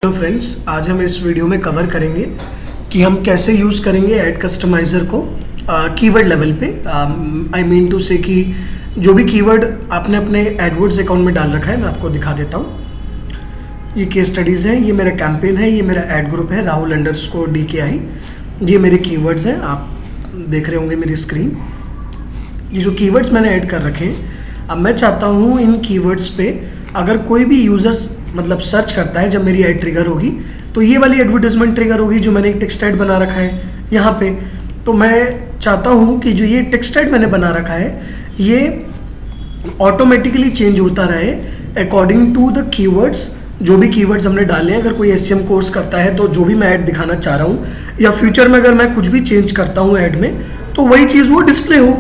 Hello friends, आज हम इस वीडियो में कवर करेंगे कि हम कैसे यूज़ करेंगे ऐड कस्टमाइज़र को कीवर्ड लेवल पे। आई मीन टू से कि जो भी कीवर्ड आपने अपने एडवर्ड्स अकाउंट में डाल रखा है मैं आपको दिखा देता हूँ। ये केस स्टडीज़ हैं, ये मेरा कैंपेन है, ये मेरा ऐड ग्रुप है Rahul_DKI। ये मेरे कीवर्ड्स हैं, आप देख रहे होंगे मेरी स्क्रीन। ये जो कीवर्ड्स मैंने ऐड कर रखे हैं, अब मैं चाहता हूँ इन कीवर्ड्स पे अगर कोई भी यूज़र्स मतलब सर्च करता है, जब मेरी ऐड ट्रिगर होगी तो ये वाली एडवर्टाइजमेंट ट्रिगर होगी जो मैंने एक टेक्स्ट ऐड बना रखा है यहाँ पे। तो मैं चाहता हूँ कि जो ये टेक्स्ट ऐड मैंने बना रखा है ये ऑटोमेटिकली चेंज होता रहे अकॉर्डिंग टू द कीवर्ड्स। जो भी कीवर्ड्स हमने डाले हैं, अगर कोई SEM कोर्स करता है तो जो भी मैं ऐड दिखाना चाह रहा हूँ या फ्यूचर में अगर मैं कुछ भी चेंज करता हूँ ऐड में तो वही चीज़ वो डिस्प्ले हो।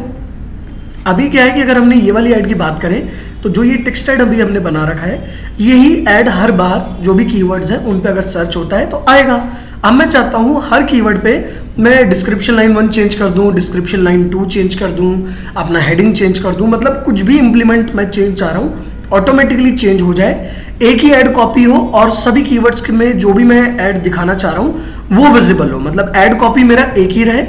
अभी क्या है कि अगर हमने ये वाली ऐड की बात करें तो जो ये टेक्स्ट ऐड अभी हमने बना रखा है यही ऐड हर बार जो भी कीवर्ड्स हैं उन पे अगर सर्च होता है तो आएगा। अब मैं चाहता हूँ हर कीवर्ड पे मैं डिस्क्रिप्शन लाइन 1 चेंज कर दूँ, डिस्क्रिप्शन लाइन 2 चेंज कर दूँ, अपना हेडिंग चेंज कर दूँ, मतलब कुछ भी इम्प्लीमेंट मैं चेंज चाह रहा हूँ ऑटोमेटिकली चेंज हो जाए, एक ही ऐड कॉपी हो और सभी कीवर्ड्स में जो भी मैं ऐड दिखाना चाह रहा हूँ वो विजिबल हो। मतलब ऐड कॉपी मेरा एक ही रहे,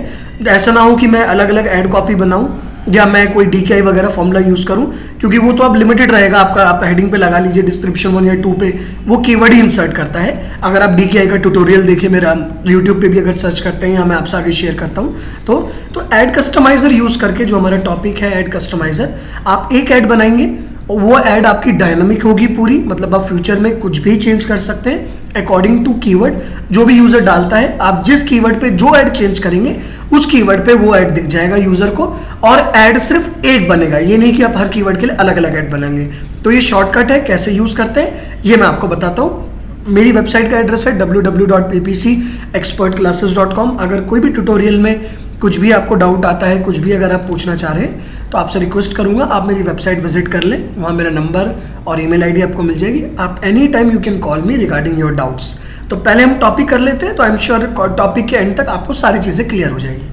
ऐसा ना हो कि मैं अलग अलग ऐड कॉपी बनाऊँ या मैं कोई DKI वगैरह फॉर्मूला यूज़ करूं, क्योंकि वो तो अब लिमिटेड रहेगा आपका। आप हेडिंग पे लगा लीजिए डिस्क्रिप्शन 1 या 2 पे वो कीवर्ड ही इंसर्ट करता है। अगर आप DKI का ट्यूटोरियल देखिए मेरा यूट्यूब पे भी अगर सर्च करते हैं या मैं आपसे आगे शेयर करता हूं तो ऐड कस्टमाइज़र यूज़ करके जो हमारा टॉपिक है ऐड कस्टमाइज़र, आप एक ऐड बनाएंगे वो ऐड आपकी डायनामिक होगी पूरी। मतलब आप फ्यूचर में कुछ भी चेंज कर सकते हैं अकॉर्डिंग टू कीवर्ड जो भी यूज़र डालता है। आप जिस कीवर्ड पे जो ऐड चेंज करेंगे उस कीवर्ड पे वो ऐड दिख जाएगा यूज़र को, और ऐड सिर्फ एक बनेगा। ये नहीं कि आप हर कीवर्ड के लिए अलग अलग ऐड बनाएंगे। तो ये शॉर्टकट है, कैसे यूज़ करते हैं ये मैं आपको बताता हूँ। मेरी वेबसाइट का एड्रेस है www.ppcexpertclasses.com। अगर कोई भी ट्यूटोरियल में कुछ भी आपको डाउट आता है, कुछ भी अगर आप पूछना चाह रहे हैं तो आपसे रिक्वेस्ट करूंगा आप मेरी वेबसाइट विजिट कर लें। वहाँ मेरा नंबर और ईमेल आईडी आपको मिल जाएगी। आप any time you can call me regarding your doubts. तो पहले हम टॉपिक कर लेते हैं, तो आई एम श्योर टॉपिक के एंड तक आपको सारी चीज़ें क्लियर हो जाएगी।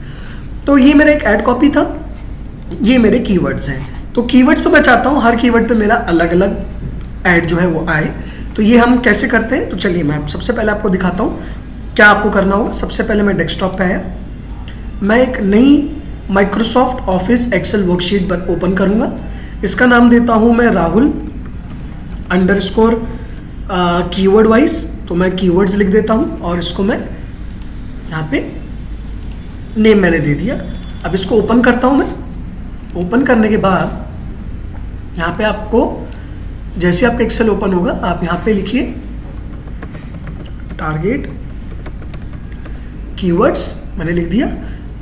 तो ये मेरा एक ऐड कॉपी था, ये मेरे कीवर्ड्स हैं। तो कीवर्ड्स पे मैं चाहता हूँ हर कीवर्ड पे मेरा अलग अलग ऐड जो है वो आए। तो ये हम कैसे करते हैं, तो चलिए मैं सबसे पहले आपको दिखाता हूँ क्या आपको करना होगा। सबसे पहले मैं डेस्कटॉप पे आया, मैं एक नई Microsoft Office Excel worksheet open करूँगा। इसका नाम देता हूँ मैं Rahul_ कीवर्ड वाइज। तो मैं कीवर्ड्स लिख देता हूँ और इसको मैं यहाँ पे नेम मैंने दे दिया। अब इसको ओपन करता हूँ मैं। ओपन करने के बाद यहाँ पे आपको जैसे आपका एक्सेल ओपन होगा आप यहाँ पे लिखिए टारगेट कीवर्ड्स, मैंने लिख दिया।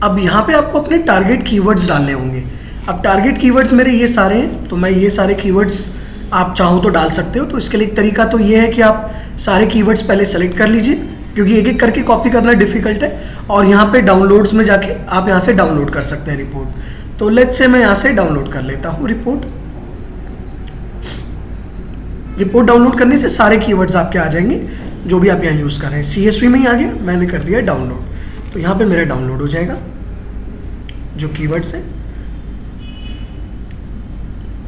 अब यहाँ पे आपको अपने टारगेट कीवर्ड्स डालने होंगे। अब टारगेट कीवर्ड्स मेरे ये सारे हैं, तो मैं ये सारे कीवर्ड्स आप चाहो तो डाल सकते हो। तो इसके लिए एक तरीका तो ये है कि आप सारे कीवर्ड्स पहले सेलेक्ट कर लीजिए, क्योंकि एक एक करके कॉपी करना डिफिकल्ट है। और यहाँ पे डाउनलोड्स में जाके आप यहाँ से डाउनलोड कर सकते हैं रिपोर्ट। तो लेट्स से मैं यहाँ से डाउनलोड कर लेता हूँ रिपोर्ट डाउनलोड करने से सारे कीवर्ड्स आपके आ जाएंगे जो भी आप यहाँ यूज़ कर रहे हैं। CSV में ही आ गया, मैंने कर दिया डाउनलोड। तो यहाँ पे मेरा डाउनलोड हो जाएगा जो कीवर्ड्स है।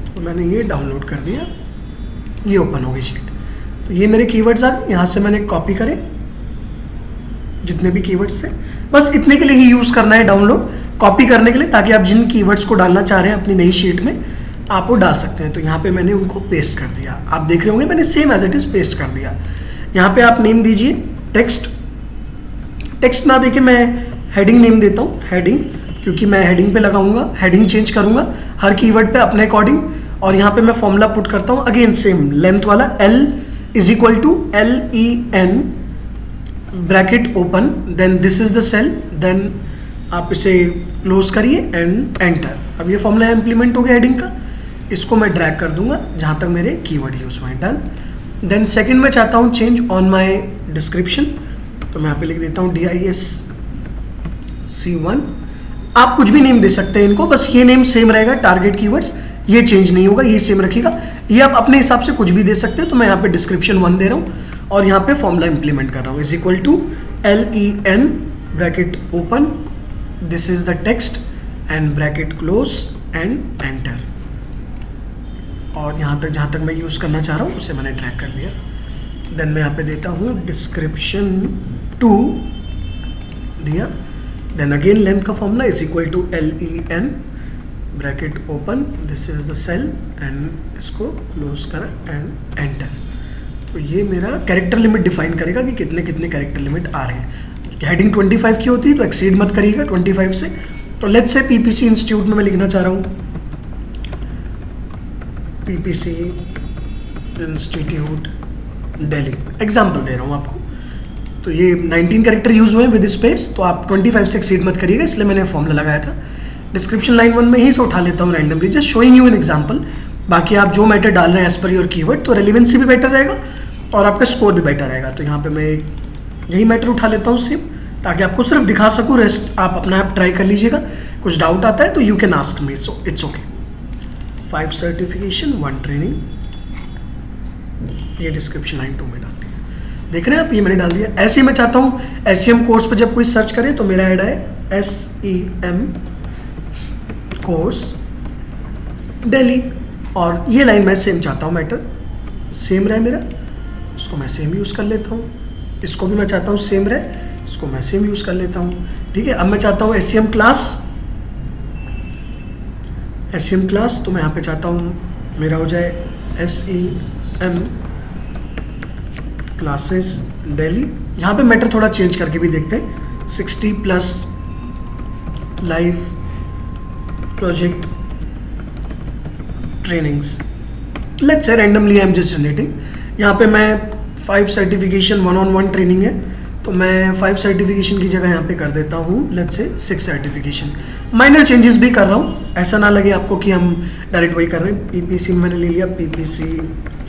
तो मैंने ये डाउनलोड कर दिया, ये ओपन हो गई शीट। तो ये मेरे कीवर्ड्स आ गए। यहाँ से मैंने कॉपी करे जितने भी कीवर्ड्स थे, बस इतने के लिए ही यूज़ करना है डाउनलोड, कॉपी करने के लिए, ताकि आप जिन कीवर्ड्स को डालना चाह रहे हैं अपनी नई शीट में आप वो डाल सकते हैं। तो यहाँ पे मैंने उनको पेस्ट कर दिया। आप देख रहे होंगे मैंने same as it is paste कर दिया। यहाँ पे आप नेम दीजिए टेक्स्ट ना देके मैं हेडिंग नेम देता हूँ, हेडिंग, क्योंकि मैं हेडिंग पे लगाऊंगा, हेडिंग चेंज करूंगा हर कीवर्ड पे अपने अकॉर्डिंग। और यहाँ पे मैं फॉर्मूला पुट करता हूँ अगेन सेम लेंथ वाला, L=LEN bracket open, then this is the cell, then आप इसे क्लोज करिए एंड एंटर। अब ये फॉर्मूला इम्प्लीमेंट हो गया हेडिंग का। इसको मैं ड्रैग कर दूंगा जहाँ तक मेरे कीवर्ड यूज हुए, डन। देन सेकेंड में चाहता हूँ चेंज ऑन माई डिस्क्रिप्शन, तो मैं यहाँ पे लिख देता हूँ DISC1। आप कुछ भी नेम दे सकते हैं इनको, बस ये नेम सेम रहेगा। टारगेट कीवर्ड्स ये चेंज नहीं होगा, ये सेम रखिएगा। ये आप अपने हिसाब से कुछ भी दे सकते हो। तो मैं यहाँ पे डिस्क्रिप्शन 1 दे रहा हूँ और यहाँ पे फॉर्मूला इंप्लीमेंट कर रहा हूँ =LEN bracket open, this is the text and bracket close and enter. और यहाँ तक जहाँ तक मैं यूज़ करना चाह रहा हूँ उसे मैंने ड्रैग कर लिया। देन मैं यहाँ पे देता हूँ डिस्क्रिप्शन 2 दिया, देन अगेन लेंथ का formula is equal to LEN bracket open, this is the cell and इसको क्लोज करा एंड एंटर। तो ये मेरा कैरेक्टर लिमिट डिफाइन करेगा कि कितने कितने कैरेक्टर लिमिट आ रहे हैं। हेडिंग 25 की होती है तो एक्सीड मत करिएगा 25 से। तो लेट्स से PPC इंस्टीट्यूट में मैं लिखना चाह रहा हूँ PPC इंस्टीट्यूट दिल्ली, एग्जाम्पल दे रहा हूँ आपको। तो ये 19 कैरेक्टर यूज हुए हैं विद स्पेस, तो आप 25 से एक्सीड मत करिएगा, इसलिए मैंने फॉर्मूला लगाया था। डिस्क्रिप्शन लाइन 1 में ही से उठा लेता हूँ randomly, just showing you an example. बाकी आप जो मैटर डाल रहे हैं एज पर योर कीवर्ड, तो रेलिवेंसी भी बेटर रहेगा और आपका स्कोर भी बेटर रहेगा। तो यहाँ पे मैं यही मैटर उठा लेता हूँ सेम, ताकि आपको सिर्फ दिखा सकूँ, रेस्ट आप अपना आप ट्राई कर लीजिएगा। कुछ डाउट आता है तो you can ask me, so it's okay. 5 certification 1 training, ये डिस्क्रिप्शन लाइन 2 में डाल दिया। देख रहे हैं आप, ये मैंने डाल दिया। ऐसे ही मैं चाहता हूँ SEM कोर्स पर जब कोई सर्च करे तो मेरा ऐड है SEM कोर्स दिल्ली, और ये लाइन मैं सेम चाहता हूँ, मैटर सेम रहे मेरा, इसको मैं सेम यूज़ कर लेता हूँ। इसको भी मैं चाहता हूँ सेम रहे, इसको मैं सेम यूज़ कर लेता हूँ। ठीक है, अब मैं चाहता हूँ SEM क्लास, तो मैं यहाँ पे चाहता हूँ मेरा हो जाए SEM क्लासेस दिल्ली। यहाँ पे मैटर थोड़ा चेंज करके भी देखते हैं, 60+ live project trainings, let's say randomly I am just generating. यहाँ पे मैं 5 सर्टिफिकेशन 1-on-1 ट्रेनिंग है, तो मैं 5 सर्टिफिकेशन की जगह यहाँ पे कर देता हूँ let's say 6 certification. Minor changes भी कर रहा हूँ, ऐसा ना लगे आपको कि हम डायरेक्ट वही कर रहे हैं। PPC में मैंने ले लिया PPC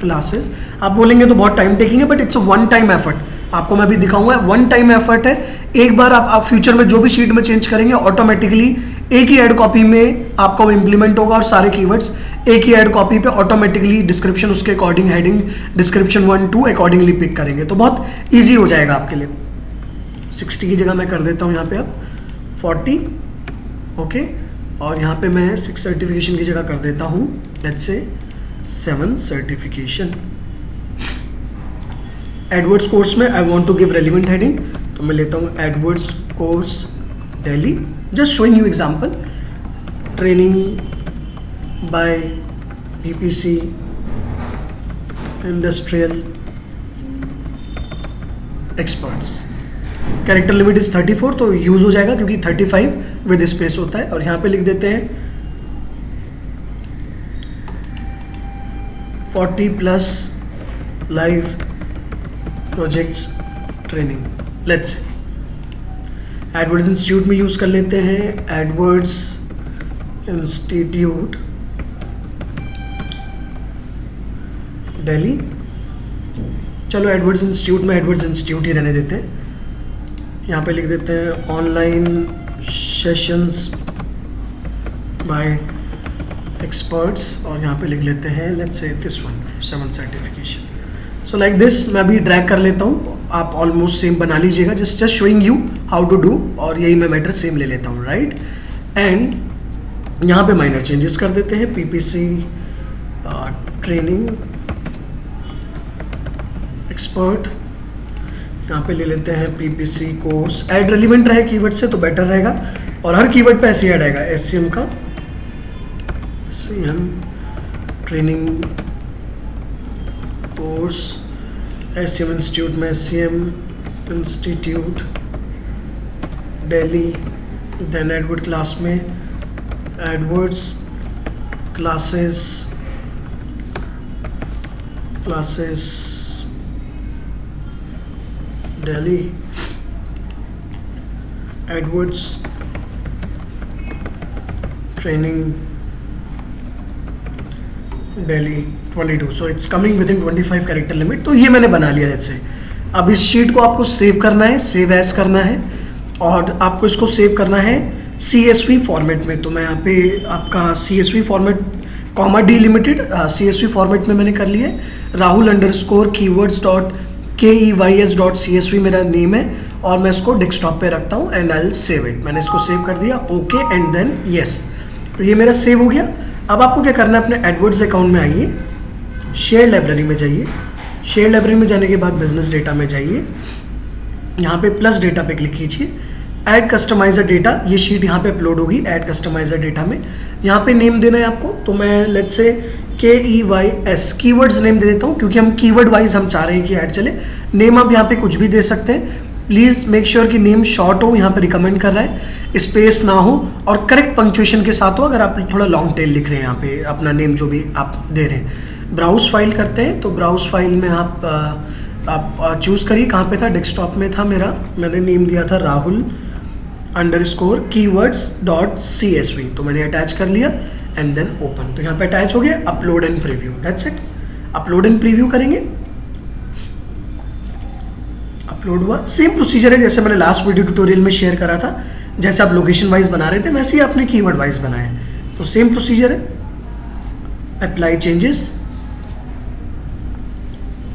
क्लासेस। आप बोलेंगे तो बहुत टाइम टेकिंग है, but it's a one time effort. आपको मैं भी दिखाऊंगा, वन टाइम एफर्ट है। एक बार आप फ्यूचर में जो भी शीट में चेंज करेंगे ऑटोमेटिकली एक ही ऐड कॉपी में आपका वो इम्प्लीमेंट होगा, और सारे कीवर्ड्स एक ही ऐड कॉपी पे ऑटोमेटिकली डिस्क्रिप्शन उसके according, heading description 1-2 accordingly pick करेंगे, तो बहुत ईजी हो जाएगा आपके लिए। 60 की जगह मैं कर देता हूँ यहाँ पे अब 40, ओके। और यहाँ पे मैं 6 सर्टिफिकेशन की जगह कर देता हूँ let's say 7 certification. AdWords course में I want to give relevant heading, तो मैं लेता हूँ AdWords course Delhi, just showing you example. Training by PPC industrial experts. Character limit is 34, तो यूज हो जाएगा क्योंकि 35 विद स्पेस होता है। और यहाँ पे लिख देते हैं 40+ live projects training, let's say. AdWords institute में यूज कर लेते हैं एडवर्ड्स इंस्टीट्यूट दिल्ली। चलो एडवर्ड्स इंस्टीट्यूट में एडवर्ड्स इंस्टीट्यूट ही रहने देते हैं। यहाँ पे लिख देते हैं ऑनलाइन सेशंस बाय एक्सपर्ट्स, और यहाँ पे लिख लेते हैं let's say this one 7 certification. So like this मैं अभी ड्रैग कर लेता हूँ, आप ऑलमोस्ट सेम बना लीजिएगा, just showing you how to do. और यही मैं मैटर सेम ले लेता हूँ, राइट। एंड यहाँ पे माइनर चेंजेस कर देते हैं, PPC ट्रेनिंग एक्सपर्ट, यहाँ पे ले लेते हैं PPC कोर्स। ऐड रेलिवेंट रहे कीवर्ड से तो बेटर रहेगा, और हर कीवर्ड पे ऐसे ऐड आएगा SEM का, SEM training course, SEM institute में SEM institute Delhi, then Edward class में Edwards classes Delhi, Edwards training Delhi 22। So it's coming within 25 character limit. तो ये मैंने बना लिया जैसे। अब इस शीट को आपको सेव करना है, सेव एज करना है, और आपको इसको सेव करना है CSV फॉर्मेट में। तो मैं यहाँ पे आपका CSV format comma delimited CSV format में मैंने कर लिया है। rahul_keywords.keys.csv मेरा नेम है, और मैं इसको डेस्कटॉप पे रखता हूँ and I will save it. मैंने इसको सेव कर दिया, ओके एंड देन यस। तो ये मेरा सेव हो गया। अब आपको क्या करना है, अपने एडवर्ड्स अकाउंट में आइए, शेयर लाइब्रेरी में जाइए, शेयर लाइब्रेरी में जाने के बाद बिजनेस डेटा में जाइए, यहाँ पे प्लस डेटा पे क्लिक कीजिए, ऐड कस्टमाइजर डेटा, ये शीट यहाँ पे अपलोड होगी ऐड कस्टमाइजर डेटा में। यहाँ पे नेम देना है आपको, तो मैं let's say KEYS keywords name दे देता हूँ, क्योंकि हम कीवर्ड वाइज हम चाह रहे हैं कि ऐड चले। नेम आप यहाँ पे कुछ भी दे सकते हैं, प्लीज़ मेक श्योर कि नेम शॉर्ट हो, यहाँ पे रिकमेंड कर रहा है, स्पेस ना हो और करेक्ट पंक्चुएशन के साथ हो। अगर आप थोड़ा लॉन्ग टेल लिख रहे हैं यहाँ पे अपना नेम जो भी आप दे रहे हैं। ब्राउज फाइल करते हैं, तो ब्राउज फाइल में आप चूज़ करिए कहाँ पे था, डेस्कटॉप में था मेरा, मैंने नेम दिया था rahul_keywords.csv, तो मैंने अटैच कर लिया एंड देन ओपन, तो यहाँ पे अटैच हो गया। Upload and preview, that's it. Upload and preview करेंगे, अपलोड हुआ। सेम प्रोसीजर है जैसे मैंने लास्ट वीडियो ट्यूटोरियल में शेयर करा था, जैसे आप लोकेशन वाइज बना रहे थे वैसे ही आपने कीवर्ड वाइज बनाया, तो सेम प्रोसीजर है। अप्लाई चेंजेस,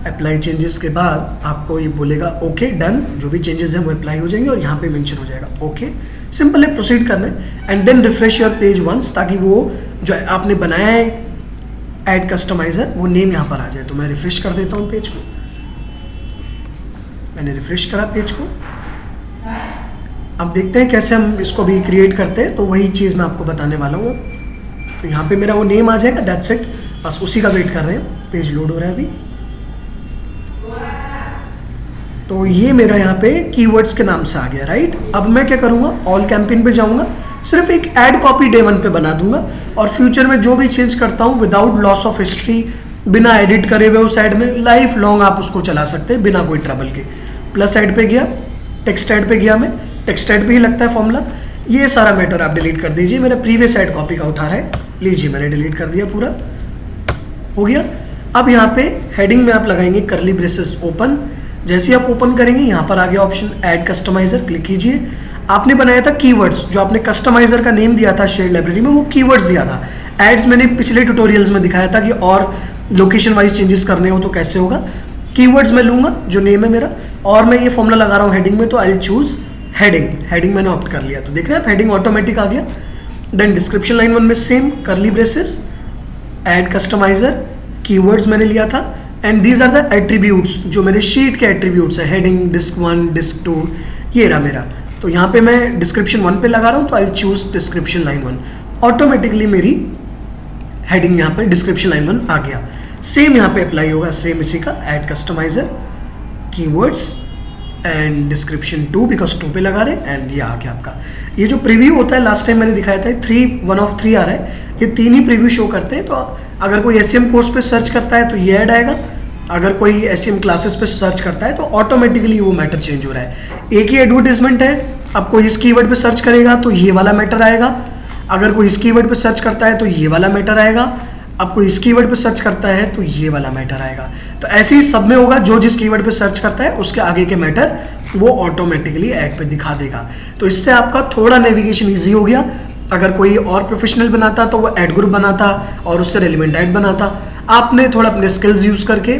अप्लाई चेंजेस के बाद आपको ये बोलेगा ओके डन, जो भी चेंजेस हैं वो अप्लाई हो जाएंगे और यहाँ पे मेंशन हो जाएगा ओके। सिंपल है, प्रोसीड करना है and then refresh your page once, ताकि वो जो आपने बनाया है ऐड कस्टमाइजर वो नेम यहाँ पर आ जाए। तो मैं रिफ्रेश कर देता हूँ पेज को, मैंने रिफ्रेश करा पेज को। अब देखते हैं कैसे हम इसको भी क्रिएट करते हैं, तो वही चीज़ मैं आपको बताने वाला हूँ। तो यहाँ पे मेरा वो नेम आ जाएगा, दैट्स इट, बस उसी का वेट कर रहे हैं। पेज लोड हो रहा है अभी। तो ये मेरा यहाँ पे कीवर्ड्स के नाम से आ गया, राइट। अब मैं क्या करूँगा, ऑल कैंपेन पे जाऊँगा, सिर्फ एक ऐड कॉपी डे 1 पे बना दूंगा और फ्यूचर में जो भी चेंज करता हूँ विदाउट लॉस ऑफ हिस्ट्री, बिना एडिट करे हुए उस ऐड में लाइफ लॉन्ग आप उसको चला सकते हैं बिना कोई ट्रबल के। प्लस ऐड पे गया, टेक्स्ट ऐड पे गया, मैं टेक्स्ट ऐड पे ही लगता है फॉर्मूला। ये सारा मैटर आप डिलीट कर दीजिए, मेरा प्रीवियस ऐड कॉपी का उठा रहा है, लीजिए मैंने डिलीट कर दिया, पूरा हो गया। अब यहाँ पे हेडिंग में आप लगाएंगे करली ब्रेसेस ओपन। जैसे ही आप ओपन करेंगे यहाँ पर आ गया ऑप्शन ऐड कस्टमाइजर, क्लिक कीजिए। आपने बनाया था कीवर्ड्स, जो आपने कस्टमाइजर का नेम दिया था शेयर लाइब्रेरी में वो कीवर्ड्स दिया था। एड्स मैंने पिछले ट्यूटोरियल्स में दिखाया था कि और लोकेशन वाइज चेंजेस करने हो तो कैसे होगा। कीवर्ड्स मैं लूंगा जो नेम है मेरा, और मैं ये फॉर्मूला लगा रहा हूँ हेडिंग में, तो आई चूज हेडिंग। हेडिंग मैंने ऑप्ट कर लिया, तो देख रहे हैं हेडिंग ऑटोमेटिक आ गया। देन डिस्क्रिप्शन लाइन 1 में सेम करली ब्रेसेस, ऐड कस्टमाइजर, कीवर्ड्स मैंने लिया था and these are the attributes, जो मेरे शीट के एट्रीब्यूट्स है, हेडिंग, डिस्क 1, डिस्क 2, ये रहा मेरा। तो यहाँ पे मैं डिस्क्रिप्शन 1 पे लगा रहा हूँ, तो I choose description line 1। Automatically मेरी हेडिंग यहाँ पे डिस्क्रिप्शन लाइन 1 आ गया। सेम यहाँ पे अप्लाई होगा, सेम इसी का add customiser, keywords and description 2 because 2 पे लगा रहे एंड ये आ गया आपका। ये जो प्रीव्यू होता है लास्ट टाइम मैंने दिखाया था 1 of 3 आ रहा है, ये 3 ही प्रीव्यू शो करते हैं। तो अगर कोई SEM कोर्स पे सर्च करता है तो ये ऐड आएगा, अगर कोई SEM क्लासेस पे सर्च करता है तो ऑटोमेटिकली वो मैटर चेंज हो रहा है। एक ही एडवर्टीजमेंट है, अब कोई इस कीवर्ड पे सर्च करेगा तो ये वाला मैटर आएगा, अगर कोई इस कीवर्ड पे सर्च करता है तो ये वाला मैटर आएगा, अब कोई इस कीवर्ड पे सर्च करता है तो ये वाला मैटर आएगा। तो ऐसे ही सब में होगा, जो जिस कीवर्ड पे सर्च करता है उसके आगे के मैटर वो ऑटोमेटिकली ऐड पे दिखा देगा। तो इससे आपका थोड़ा नेविगेशन ईजी हो गया। अगर कोई और प्रोफेशनल बनाता तो वो ऐड ग्रुप बनाता और उससे रेलिवेंट ऐड बनाता। आपने थोड़ा अपने स्किल्स यूज करके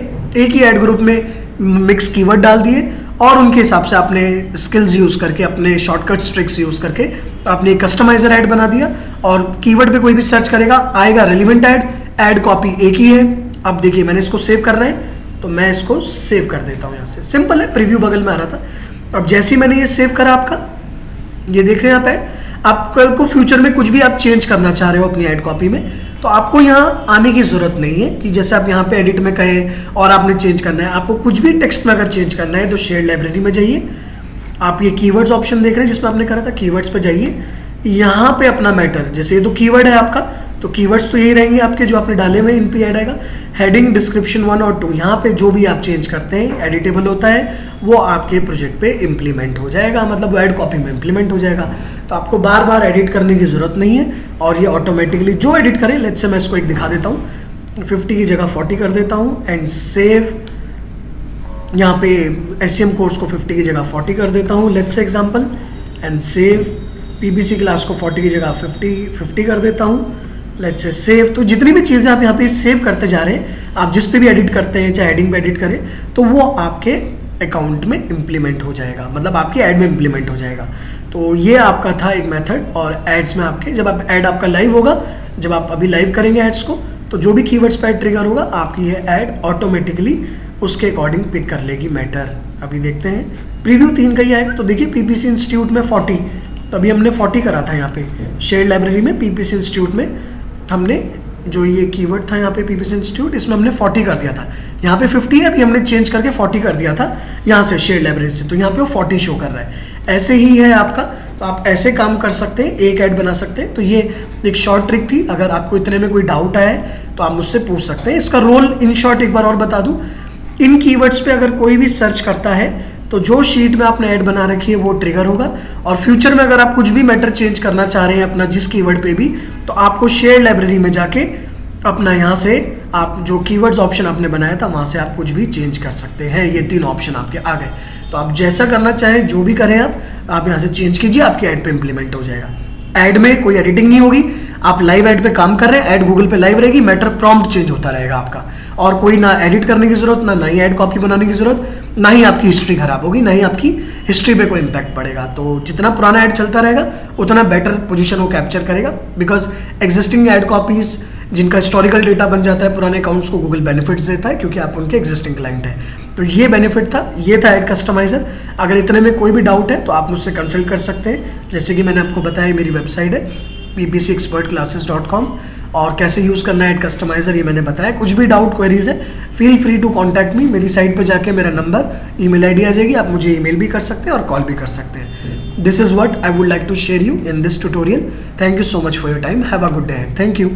एक ही ऐड ग्रुप में मिक्स कीवर्ड डाल दिए और उनके हिसाब से आपने स्किल्स यूज करके, अपने शॉर्टकट्स ट्रिक्स यूज करके आपने कस्टमाइजर ऐड बना दिया और कीवर्ड पे कोई भी सर्च करेगा आएगा रेलिवेंट ऐड, ऐड कॉपी एक ही है। अब देखिए मैंने इसको सेव कर रहे हैं, तो मैं इसको सेव कर देता हूँ यहाँ से। सिंपल है, प्रीव्यू बगल में आ रहा था। अब जैसे ही मैंने ये सेव करा, आपका ये देख रहे हैं आप ऐड, आप कल को फ्यूचर में कुछ भी आप चेंज करना चाह रहे हो अपनी ऐड कॉपी में, तो आपको यहाँ आने की जरूरत नहीं है कि जैसे आप यहाँ पे एडिट में कहें और आपने चेंज करना है। आपको कुछ भी टेक्स्ट में अगर चेंज करना है तो शेयर लाइब्रेरी में जाइए, आप ये कीवर्ड्स ऑप्शन देख रहे हैं जिसमें आपने करा था, कीवर्ड्स पे जाइए। यहाँ पे अपना मैटर, जैसे ये तो कीवर्ड है आपका, तो कीवर्ड्स तो यही रहेंगे आपके जो आपने डाले हुए, इन पे ऐड आएगा। हेडिंग, डिस्क्रिप्शन 1 और 2, यहाँ पे जो भी आप चेंज करते हैं एडिटेबल होता है, वो आपके प्रोजेक्ट पे इम्प्लीमेंट हो जाएगा, मतलब वो ऐड कॉपी में इम्प्लीमेंट हो जाएगा। तो आपको बार बार एडिट करने की जरूरत नहीं है और ये ऑटोमेटिकली जो एडिट करें। लेट्स से मैं इसको एक दिखा देता हूँ, 50 की जगह 40 कर देता हूँ एंड सेव। यहाँ पे SEM कोर्स को 50 की जगह 40 कर देता हूँ, let's say example, and save. PPC class को 40 की जगह 50 कर देता हूँ, लेट्स से सेव। तो जितनी भी चीज़ें आप यहाँ पे सेव करते जा रहे हैं, आप जिस पे भी एडिट करते हैं, चाहे हेडिंग पे एडिट करें, तो वो आपके अकाउंट में इम्प्लीमेंट हो जाएगा, मतलब आपके ऐड में इम्प्लीमेंट हो जाएगा। तो ये आपका था एक मेथड। और एड्स में आपके जब आप ऐड आपका लाइव होगा, जब आप अभी लाइव करेंगे एड्स को, तो जो भी कीवर्ड्स पे ट्रिगर होगा आपकी ये ऐड ऑटोमेटिकली उसके अकॉर्डिंग पिक कर लेगी मैटर। अभी देखते हैं प्रीव्यू 3 का ही आएगा। तो देखिए पीपीसी इंस्टीट्यूट में 40, तो अभी हमने 40 करा था यहाँ पे शेयर लाइब्रेरी में। पीपीसी इंस्टीट्यूट में हमने जो ये कीवर्ड था यहाँ पे पीपीसी इंस्टीट्यूट, इसमें हमने 40 कर दिया था। यहाँ पे 50 है, अभी हमने चेंज करके 40 कर दिया था यहाँ से शेयर लाइब्रेरी से, तो यहाँ पे वो 40 शो कर रहा है। ऐसे ही है आपका, तो आप ऐसे काम कर सकते हैं, एक ऐड बना सकते हैं। तो ये एक शॉर्ट ट्रिक थी। अगर आपको इतने में कोई डाउट आया है तो आप मुझसे पूछ सकते हैं। इसका रोल इन शॉर्ट एक बार और बता दूं, इन कीवर्ड्स पे अगर कोई भी सर्च करता है तो जो शीट में आपने ऐड बना रखी है वो ट्रिगर होगा, और फ्यूचर में अगर आप कुछ भी मैटर चेंज करना चाह रहे हैं अपना जिस कीवर्ड पे भी, तो आपको शेयर लाइब्रेरी में जाके अपना यहाँ से आप जो कीवर्ड्स ऑप्शन आपने बनाया था वहाँ से आप कुछ भी चेंज कर सकते हैं। ये 3 ऑप्शन आपके आ गए, तो आप जैसा करना चाहें जो भी करें आप यहाँ से चेंज कीजिए, आपके ऐड पे इंप्लीमेंट हो जाएगा। ऐड में कोई एडिटिंग नहीं होगी, आप लाइव ऐड पे काम कर रहे हैं, ऐड गूगल पे लाइव रहेगी, मैटर प्रॉम्प्ट चेंज होता रहेगा आपका, और कोई ना एडिट करने की जरूरत, ना नई ऐड कॉपी बनाने की जरूरत, ना ही आपकी हिस्ट्री खराब होगी, ना ही आपकी हिस्ट्री पे कोई इंपैक्ट पड़ेगा। तो जितना पुराना ऐड चलता रहेगा उतना बेटर पोजीशन वो कैप्चर करेगा, बिकॉज एग्जिस्टिंग ऐड कॉपीज जिनका हिस्टोरिकल डेटा बन जाता है पुराने अकाउंट्स को गूगल बेनिफिट्स देता है, क्योंकि आप उनके एग्जिस्टिंग क्लाइंट हैं। तो ये बेनिफिट था, ये था ऐड कस्टमाइजर। अगर इतने में कोई भी डाउट है तो आप मुझसे कंसल्ट कर सकते हैं। जैसे कि मैंने आपको बताया मेरी वेबसाइट है ppcexpertclasses.com, और कैसे यूज़ करना है ऐड कस्टमाइजर ये मैंने बताया। कुछ भी डाउट क्वेरीज है feel free to contact me. मेरी साइट पे जाके मेरा नंबर, ईमेल आईडी आ जाएगी, आप मुझे ईमेल भी कर सकते हैं और कॉल भी कर सकते हैं। This is what I would like to share you in this tutorial. Thank you so much for your time. Have a good day. Thank you.